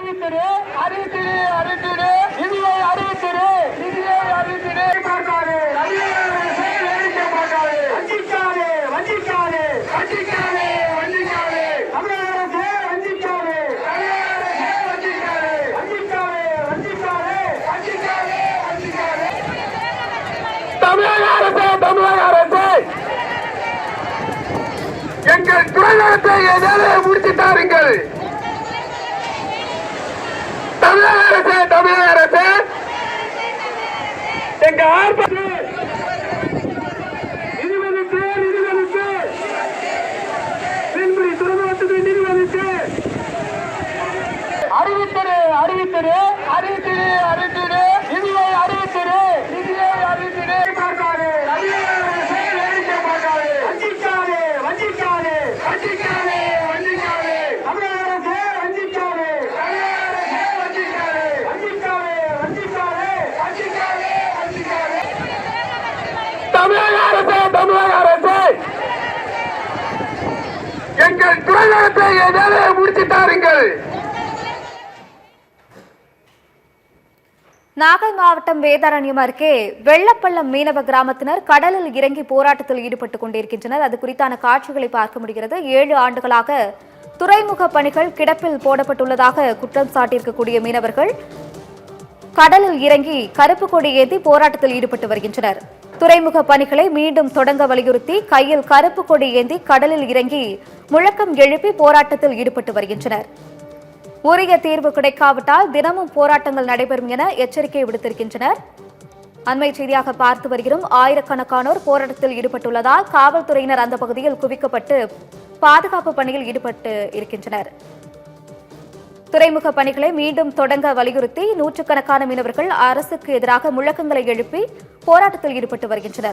அறிவித்திடு அறிவித்திடு அறிவித்திடு நிதியை அறிவித்திடு நிதியை அறிவித்திடு பார்க்காது வேடிக்கை பார்க்காது வஞ்சிக்காது வஞ்சிக்காது வஞ்சிக்காது வஞ்சிக்காது தமிழக அரசே வஞ்சிக்காது வஞ்சிக்காது வஞ்சிக்காது வஞ்சிக்காது வஞ்சிக்காது வஞ்சிக்காது தமிழக அரசே எங்கள் துறைநலத்தை ஏதாவது முடித்து தாருங்கள். தமிழக அரசு எங்க ஆர்ப்பாட்டம் நிறுவனத்து மீன்பிடி துறைமுகத்துக்கு நிறுவனத்து அறிவித்திடு அறிவித்திடு அறிவித்திடு அறிவித்திடு நிதியை அறிவித்திடு நிதியை அறிவித்திடு பார்க்காது வேடிக்கை பார்க்காது வஞ்சிக்காது வஞ்சிக்காது வஞ்சிக்காது வஞ்சிக்காது தமிழக அரசே வஞ்சிக்காது தமிழக அரசு எங்கள் துறைநலத்தை ஏதாவது முடித்து தாருங்கள். நாகை மாவட்டம் வேதாரண்யம் அருகே வெள்ளப்பள்ளம் மீனவ கிராமத்தினர் கடலில் இறங்கி போராட்டத்தில் ஈடுபட்டுக் கொண்டிருக்கின்றனர். அது குறித்தான காட்சிகளை பார்க்க முடிகிறது. 7 ஆண்டுகளாக துறைமுக பணிகள் கிடப்பில் போடப்பட்டுள்ளதாக குற்றம் சாட்டியிருக்கக்கூடிய மீனவர்கள் கடலில் இறங்கி கருப்பு கொடி ஏந்தி போராட்டத்தில் ஈடுபட்டு வருகின்றனர். துறைமுக பணிகளை மீண்டும் தொடங்க வலியுறுத்தி கையில் கருப்பு கொடி ஏந்தி கடலில் இறங்கி முழக்கம் எழுப்பி போராட்டத்தில் ஈடுபட்டு வருகின்றனர். உரிய தீர்வு கிடைக்காவிட்டால் தினமும் போராட்டங்கள் நடைபெறும் என எச்சரிக்கை விடுத்திருக்கின்றனர். அண்மை செய்தியாக பார்த்து வருகிறோம். ஆயிரக்கணக்கானோர் போராட்டத்தில் ஈடுபட்டுள்ளதால் காவல்துறையினர் அந்த பகுதியில் குவிக்கப்பட்டு பாதுகாப்பு பணியில் ஈடுபட்டு இருக்கின்றனர். துறைமுக பணிகளை மீண்டும் தொடங்க வலியுறுத்தி நூற்றுக்கணக்கான மீனவர்கள் அரசுக்கு எதிராக முழக்கங்களை எழுப்பி போராட்டத்தில் ஈடுபட்டு வருகின்றனர்.